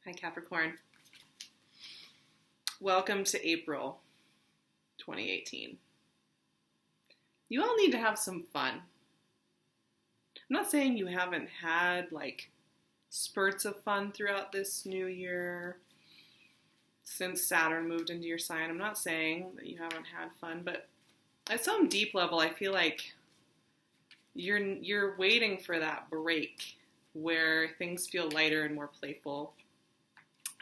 Hi, Capricorn. Welcome to April 2018. You all need to have some fun. I'm not saying you haven't had like spurts of fun throughout this new year since Saturn moved into your sign. I'm not saying that you haven't had fun, but at some deep level, I feel like you're waiting for that break where things feel lighter and more playful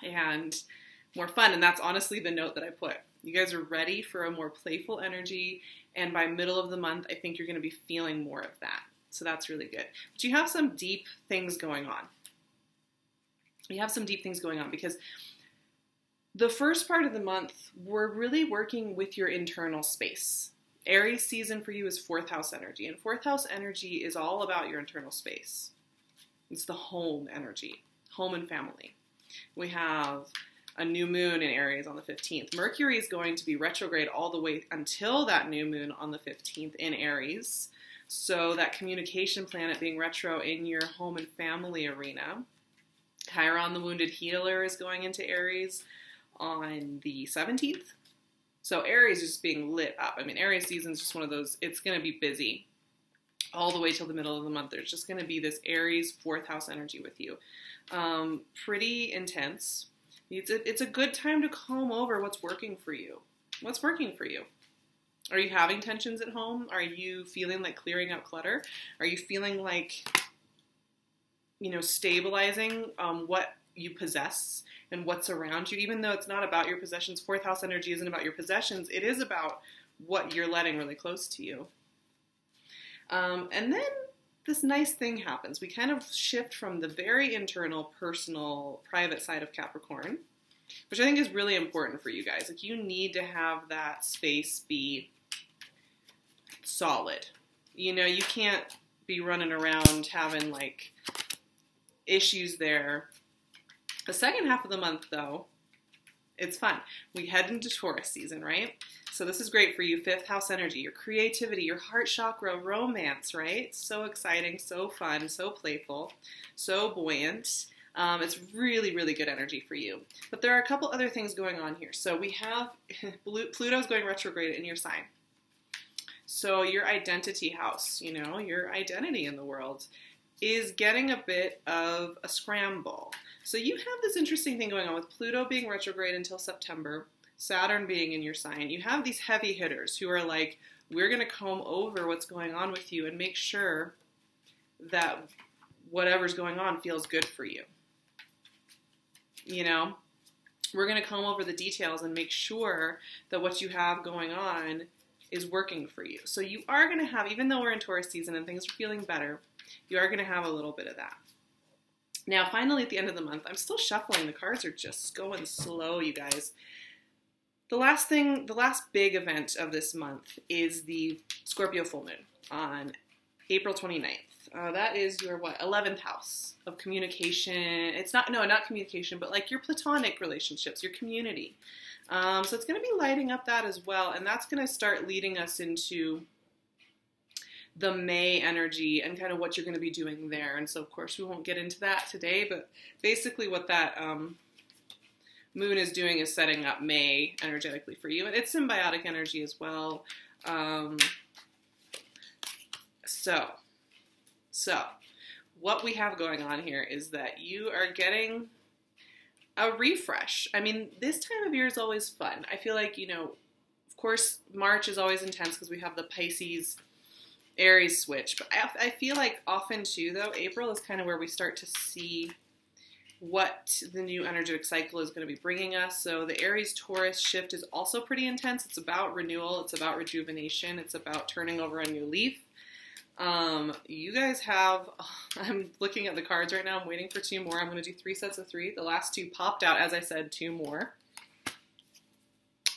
and more fun. And that's honestly the note that I put. You guys are ready for a more playful energy, and by middle of the month, I think you're going to be feeling more of that. So that's really good. But you have some deep things going on. You have some deep things going on because the first part of the month, we're really working with your internal space. Aries season for you is fourth house energy, and fourth house energy is all about your internal space. It's the home energy, home and family. We have a new moon in Aries on the 15th. Mercury is going to be retrograde all the way until that new moon on the 15th in Aries. So that communication planet being retro in your home and family arena. Chiron, the wounded healer, is going into Aries on the 17th. So Aries is just being lit up. I mean, Aries season is just one of those, it's going to be busy all the way till the middle of the month. There's just going to be this Aries fourth house energy with you. Pretty intense. It's a good time to comb over what's working for you. What's working for you? Are you having tensions at home? Are you feeling like clearing out clutter? Are you feeling like, stabilizing what you possess and what's around you? Even though it's not about your possessions, fourth house energy isn't about your possessions. It is about what you're letting really close to you. And then this nice thing happens. We kind of shift from the very internal, personal, private side of Capricorn, which I think is really important for you guys. Like, you need to have that space be solid. You can't be running around having like issues there. The second half of the month, though, it's fun. We head into Taurus season, right? So this is great for you. Fifth house energy, your creativity, your heart chakra, romance, right? So exciting, so fun, so playful, so buoyant. It's really, really good energy for you. But there are a couple other things going on here. So we have Pluto's going retrograde in your sign. So your identity house, your identity in the world is getting a bit of a scramble. So you have this interesting thing going on with Pluto being retrograde until September, Saturn being in your sign. You have these heavy hitters who are like, we're going to comb over what's going on with you and make sure that whatever's going on feels good for you. We're going to comb over the details and make sure that what you have going on is working for you. So you are going to have, even though we're in Taurus season and things are feeling better, you are going to have a little bit of that. Now, finally, at the end of the month, I'm still shuffling. The cards are just going slow, you guys. The last big event of this month is the Scorpio full moon on April 29th. That is your 11th house of communication. It's not communication, but like your platonic relationships, your community. So it's going to be lighting up that as well, and that's going to start leading us into the May energy and kind of what you're going to be doing there. And so, of course, we won't get into that today, but basically what that moon is doing is setting up May energetically for you. And it's symbiotic energy as well. So what we have going on here is that you are getting a refresh. I mean, this time of year is always fun. I feel like, of course, March is always intense because we have the Pisces Aries switch. But I feel like often, too, though, April is kind of where we start to see what the new energetic cycle is going to be bringing us. So the Aries-Taurus shift is also pretty intense. It's about renewal. It's about rejuvenation. It's about turning over a new leaf. You guys have, I'm looking at the cards right now. I'm waiting for two more. I'm going to do 3 sets of 3. The last 2 popped out, as I said, 2 more.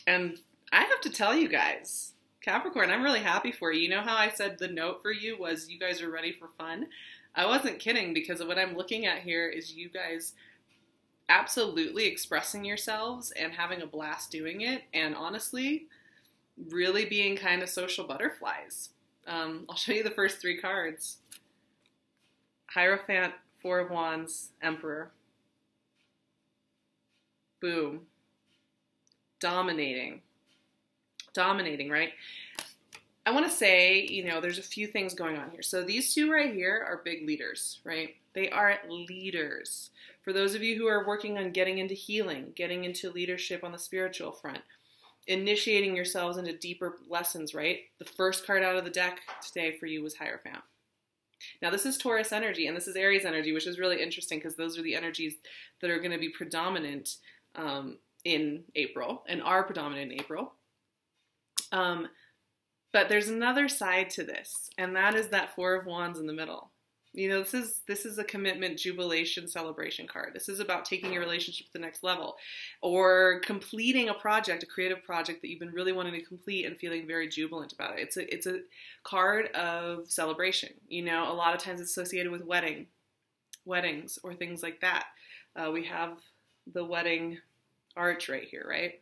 And I have to tell you guys, Capricorn, I'm really happy for you. You know how I said the note for you was you guys are ready for fun? I wasn't kidding, because what I'm looking at here is you guys absolutely expressing yourselves and having a blast doing it, and honestly, really being kind of social butterflies. I'll show you the first 3 cards. Hierophant, 4 of Wands, Emperor. Boom. Dominating, right? I want to say, you know, there's a few things going on here. So these two right here are big leaders, right? They are leaders. For those of you who are working on getting into healing, getting into leadership on the spiritual front, initiating yourselves into deeper lessons, right? The first card out of the deck today for you was Hierophant. Now this is Taurus energy and this is Aries energy, which is really interesting because those are the energies that are going to be predominant in April and are predominant in April. But there's another side to this, and that is that Four of Wands in the middle. You know, this is a commitment, jubilation, celebration card. This is about taking your relationship to the next level or completing a project, a creative project that you've been really wanting to complete and feeling very jubilant about it. It's a card of celebration. You know, a lot of times it's associated with weddings or things like that. We have the wedding arch right here, right?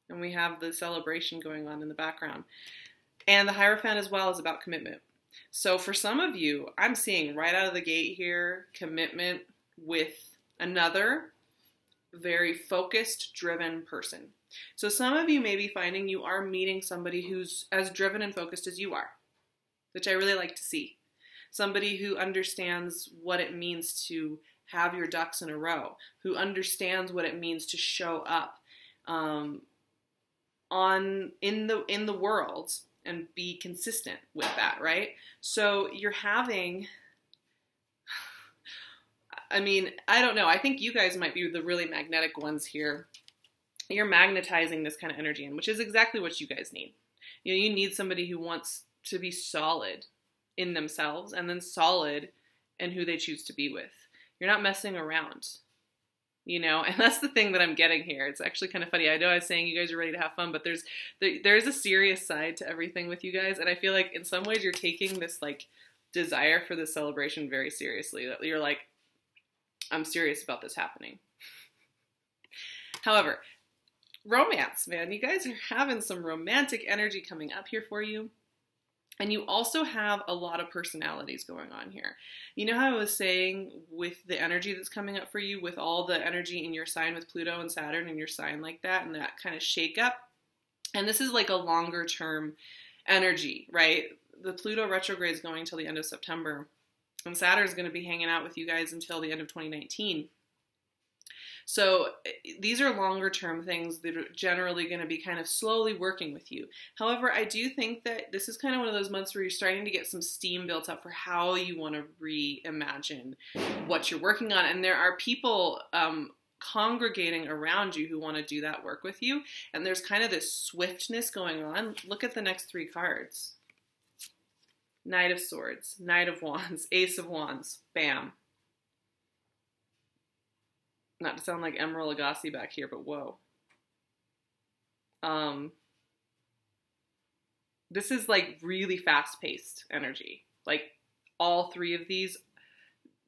And we have the celebration going on in the background. And the Hierophant as well is about commitment. So for some of you, I'm seeing right out of the gate here, commitment with another very focused, driven person. So some of you may be finding you are meeting somebody who's as driven and focused as you are, which I really like to see. Somebody who understands what it means to have your ducks in a row, who understands what it means to show up in the world and be consistent with that, right? So you're having, I mean, I don't know. I think you guys might be the really magnetic ones here. You're magnetizing this kind of energy in, which is exactly what you guys need. You know, you need somebody who wants to be solid in themselves and then solid in who they choose to be with. You're not messing around. You know, and that's the thing that I'm getting here. It's actually kind of funny. I know I was saying you guys are ready to have fun, but there's a serious side to everything with you guys. And I feel like in some ways you're taking this like desire for this celebration very seriously. That you're like, I'm serious about this happening. However, romance, man, you guys are having some romantic energy coming up here for you. And you also have a lot of personalities going on here. You know how I was saying with the energy that's coming up for you, with all the energy in your sign with Pluto and Saturn in your sign like that, and that kind of shake up? And this is like a longer term energy, right? The Pluto retrograde is going till the end of September. And Saturn is going to be hanging out with you guys until the end of 2019. So these are longer term things that are generally going to be kind of slowly working with you. However, I do think that this is kind of one of those months where you're starting to get some steam built up for how you want to reimagine what you're working on. And there are people congregating around you who want to do that work with you. And there's kind of this swiftness going on. Look at the next three cards. Knight of Swords, Knight of Wands, Ace of Wands, bam. Not to sound like Emerald Lagasse back here, but whoa. This is like really fast-paced energy. Like all three of these,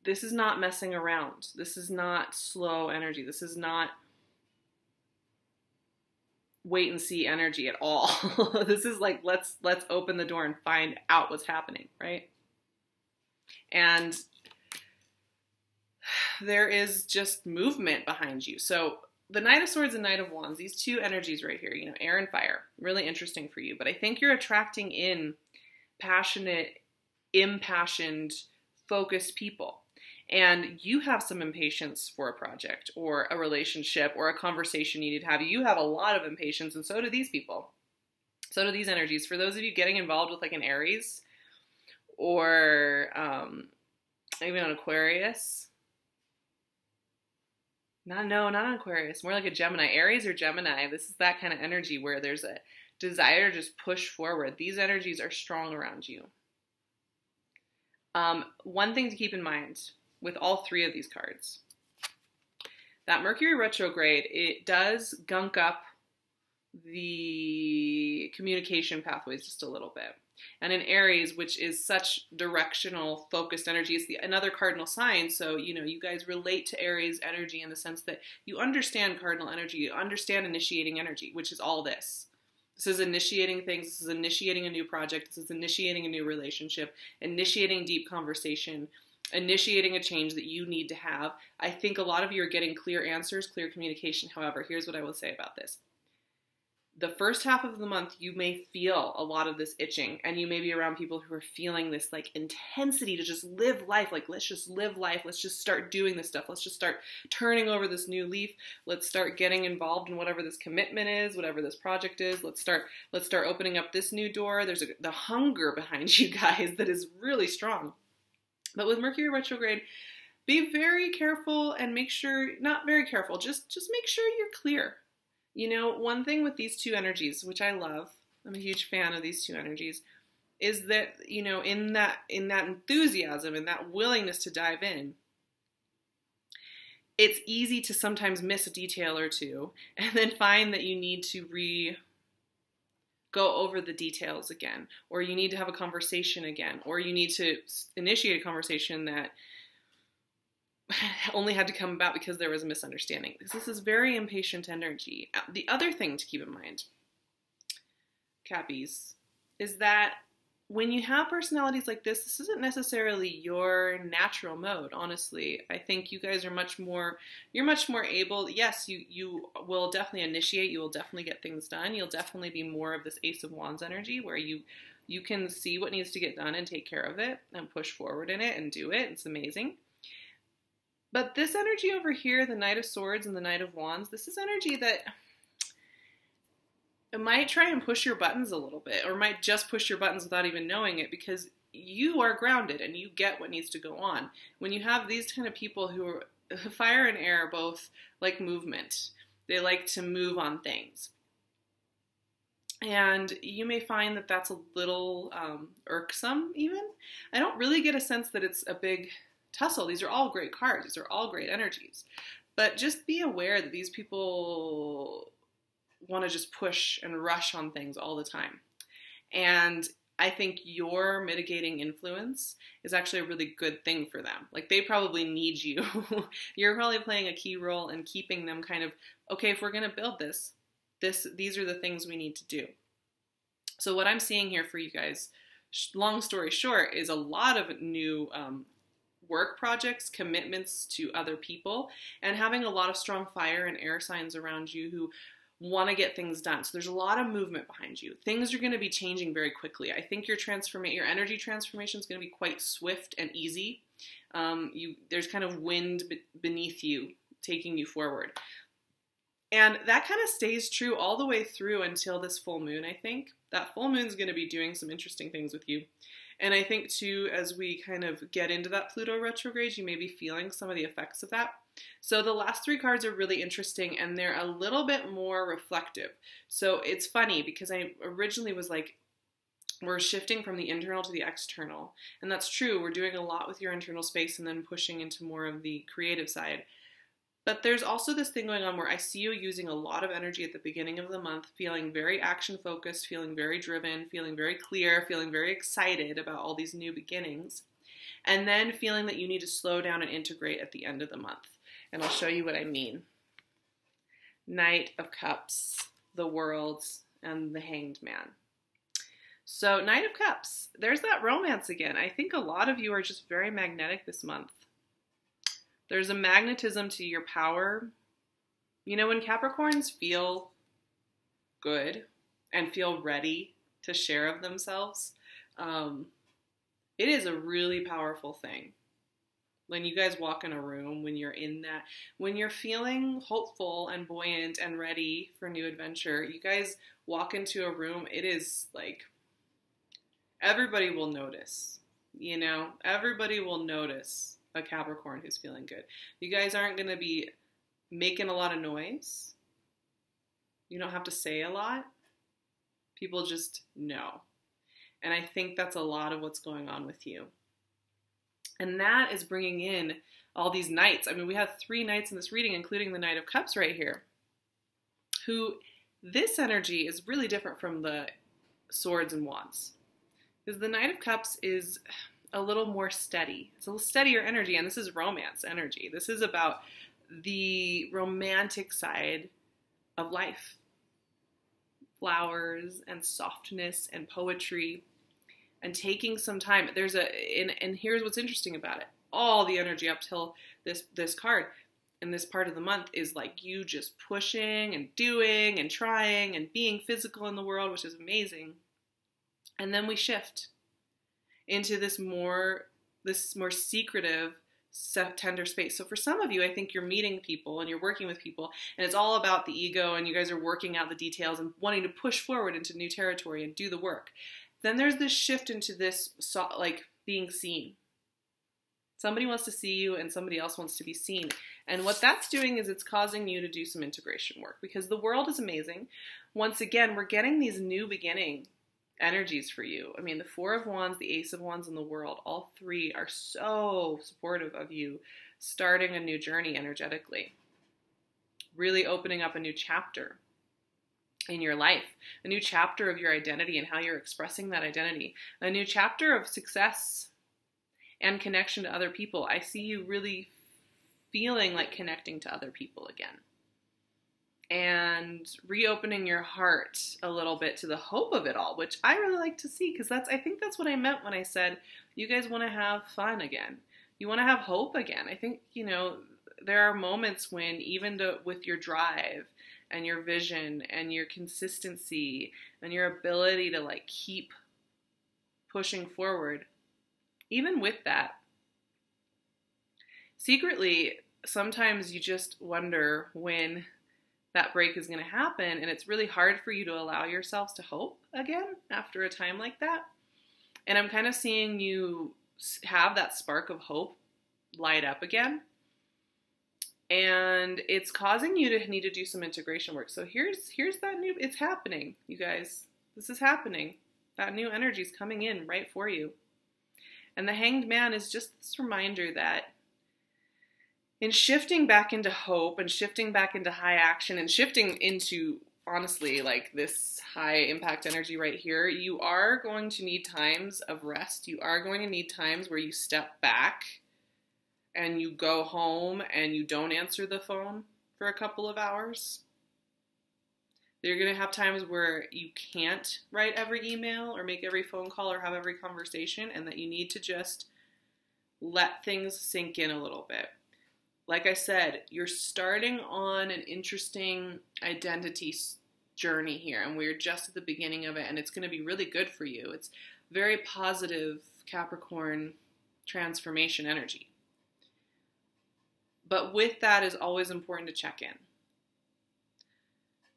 this is not messing around. This is not slow energy. This is not wait and see energy at all. This is like, let's open the door and find out what's happening, right? And there is just movement behind you. So the Knight of Swords and Knight of Wands, these two energies right here, you know, air and fire, really interesting for you. But I think you're attracting in passionate, impassioned, focused people. And you have some impatience for a project or a relationship or a conversation you need to have. You have a lot of impatience, and so do these people. So do these energies. For those of you getting involved with like an Aries or maybe an Aquarius. Not an Aquarius, more like a Gemini. Aries or Gemini, this is that kind of energy where there's a desire to just push forward. These energies are strong around you. One thing to keep in mind with all three of these cards, that Mercury retrograde, it does gunk up the communication pathways just a little bit. And in Aries, which is such directional, focused energy, it's another cardinal sign. So, you know, you guys relate to Aries energy in the sense that you understand cardinal energy, you understand initiating energy, which is all this. This is initiating things, this is initiating a new project, this is initiating a new relationship, initiating deep conversation, initiating a change that you need to have. I think a lot of you are getting clear answers, clear communication. However, here's what I will say about this. The first half of the month, you may feel a lot of this itching, and you may be around people who are feeling this like intensity to just live life. Like, let's just live life. Let's just start doing this stuff. Let's just start turning over this new leaf. Let's start getting involved in whatever this commitment is, whatever this project is. Let's start opening up this new door. There's the hunger behind you guys that is really strong. But with Mercury retrograde, be very careful and make sure, not very careful, just make sure you're clear. You know, one thing with these two energies, which I love, I'm a huge fan of these two energies, is that, you know, in that enthusiasm and that willingness to dive in, it's easy to sometimes miss a detail or two and then find that you need to go over the details again, or you need to have a conversation again, or you need to initiate a conversation that only had to come about because there was a misunderstanding. Because this is very impatient energy. The other thing to keep in mind, Cappies, is that when you have personalities like this isn't necessarily your natural mode, honestly. I think you guys are you're much more able, yes, you will definitely initiate, you will definitely get things done, you'll definitely be more of this Ace of Wands energy where you can see what needs to get done and take care of it and push forward in it and do it. It's amazing. But this energy over here, the Knight of Swords and the Knight of Wands, this is energy that it might try and push your buttons a little bit, or might just push your buttons without even knowing it, because you are grounded and you get what needs to go on. When you have these kind of people who are fire and air, both like movement, they like to move on things. And you may find that that's a little irksome even. I don't really get a sense that it's a big tussle. These are all great cards. These are all great energies. But just be aware that these people want to just push and rush on things all the time. And I think your mitigating influence is actually a really good thing for them. Like, they probably need you. You're probably playing a key role in keeping them kind of, okay, if we're going to build these are the things we need to do. So what I'm seeing here for you guys, long story short, is a lot of new work projects, commitments to other people, and having a lot of strong fire and air signs around you who want to get things done. So there's a lot of movement behind you. Things are going to be changing very quickly. I think your energy transformation is going to be quite swift and easy. There's kind of wind beneath you, taking you forward. And that kind of stays true all the way through until this full moon, I think. That full moon is going to be doing some interesting things with you. And I think, too, as we kind of get into that Pluto retrograde, you may be feeling some of the effects of that. So the last three cards are really interesting, and they're a little bit more reflective. So it's funny, because I originally was like, we're shifting from the internal to the external. And that's true. We're doing a lot with your internal space and then pushing into more of the creative side. But there's also this thing going on where I see you using a lot of energy at the beginning of the month, feeling very action-focused, feeling very driven, feeling very clear, feeling very excited about all these new beginnings, and then feeling that you need to slow down and integrate at the end of the month. And I'll show you what I mean. Knight of Cups, the World, and the Hanged Man. So Knight of Cups, there's that romance again. I think a lot of you are just very magnetic this month. There's a magnetism to your power. You know, when Capricorns feel good and feel ready to share of themselves, it is a really powerful thing. When you guys walk in a room, when you're feeling hopeful and buoyant and ready for new adventure, you guys walk into a room, it is like, everybody will notice, you know, everybody will notice a Capricorn who's feeling good. You guys aren't going to be making a lot of noise. You don't have to say a lot. People just know. And I think that's a lot of what's going on with you. And that is bringing in all these knights. I mean, we have 3 knights in this reading, including the Knight of Cups right here, who this energy is really different from the Swords and Wands. Because the Knight of Cups is a little more steady. It's a little steadier energy, and this is romance energy. This is about the romantic side of life. Flowers and softness and poetry and taking some time. And here's what's interesting about it. all the energy up till this card. And this part of the month is like you just pushing and doing and trying and being physical in the world, which is amazing. And then we shift into this more secretive, tender space. So for some of you, I think you're meeting people and you're working with people and it's all about the ego and you guys are working out the details and wanting to push forward into new territory and do the work. Then there's this shift into this, like, being seen. Somebody wants to see you and somebody else wants to be seen. And what that's doing is it's causing you to do some integration work because the world is amazing. Once again, we're getting these new beginning energies for you. I mean, the Four of Wands, the Ace of Wands, and the World, all three are so supportive of you starting a new journey energetically. Really opening up a new chapter in your life, a new chapter of your identity and how you're expressing that identity, a new chapter of success and connection to other people. I see you really feeling like connecting to other people again and reopening your heart a little bit to the hope of it all, which I really like to see because I think that's what I meant when I said you guys want to have fun again. You want to have hope again. I think, there are moments when even with your drive and your vision and your consistency and your ability to like keep pushing forward, even with that, secretly, sometimes you just wonder when that break is going to happen, and it's really hard for you to allow yourselves to hope again after a time like that. And I'm kind of seeing you have that spark of hope light up again, and it's causing you to need to do some integration work. So here's that new, it's happening, you guys. This is happening. That new energy is coming in right for you. And the Hanged Man is just this reminder that in shifting back into hope and shifting back into high action and shifting into, honestly, like this high impact energy right here, you are going to need times of rest. You are going to need times where you step back and you go home and you don't answer the phone for a couple of hours. You're going to have times where you can't write every email or make every phone call or have every conversation, and that you need to just let things sink in a little bit. Like I said, you're starting on an interesting identity journey here, and we're just at the beginning of it, and it's going to be really good for you. It's very positive Capricorn transformation energy. But with that is always important to check in.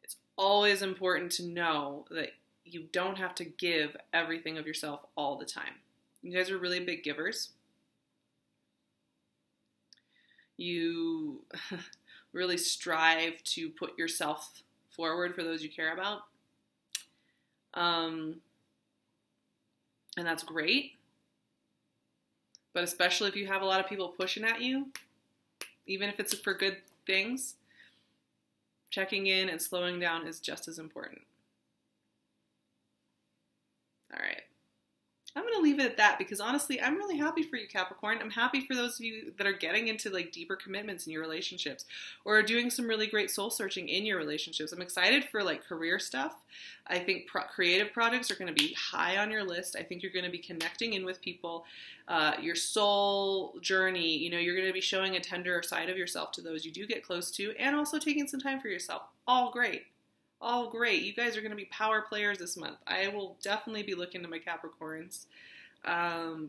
It's always important to know that you don't have to give everything of yourself all the time. You guys are really big givers. You really strive to put yourself forward for those you care about. And that's great. But especially if you have a lot of people pushing at you, even if it's for good things, checking in and slowing down is just as important. All right. I'm going to leave it at that because honestly, I'm really happy for you, Capricorn. I'm happy for those of you that are getting into like deeper commitments in your relationships or are doing some really great soul searching in your relationships. I'm excited for like career stuff. I think creative projects are going to be high on your list. I think you're going to be connecting in with people. Your soul journey, you're going to be showing a tender side of yourself to those you do get close to, and also taking some time for yourself. All great. All great. You guys are going to be power players this month. I will definitely be looking to my Capricorns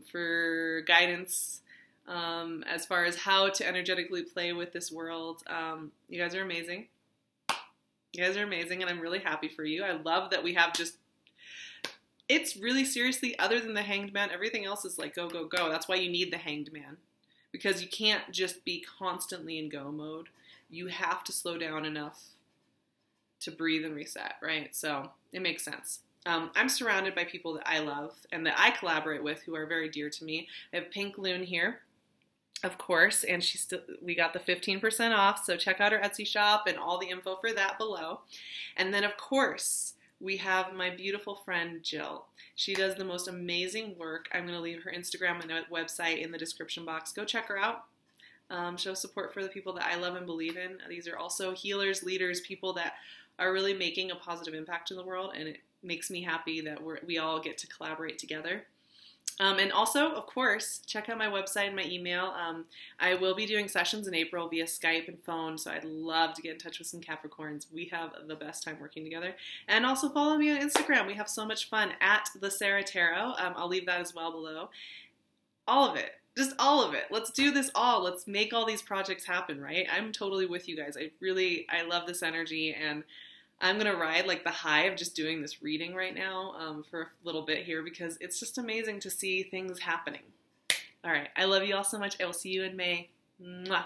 for guidance as far as how to energetically play with this world. You guys are amazing. You guys are amazing, and I'm really happy for you. I love that we have it's really seriously, other than the Hanged Man, everything else is like go, go, go. That's why you need the Hanged Man, because you can't just be constantly in go mode. You have to slow down enough to breathe and reset, right? So it makes sense. I'm surrounded by people that I love and that I collaborate with who are very dear to me. I have PinkLune here, of course, and we got the 15% off, so check out our Etsy shop and all the info for that below. And then, of course, we have my beautiful friend, Jill. She does the most amazing work. I'm going to leave her Instagram and website in the description box. Go check her out. Show support for the people that I love and believe in. These are also healers, leaders, people that are really making a positive impact in the world, and it makes me happy that we all get to collaborate together. And also, of course, check out my website and my email. I will be doing sessions in April via Skype and phone, so I'd love to get in touch with some Capricorns. We have the best time working together. And also follow me on Instagram. We have so much fun at the Sarah Tarot. I'll leave that as well below. All of it. Just all of it. Let's do this all. Let's make all these projects happen, right? I'm totally with you guys. I love this energy, and I'm going to ride like the high of just doing this reading right now for a little bit here because it's just amazing to see things happening. All right. I love you all so much. I will see you in May. Mwah.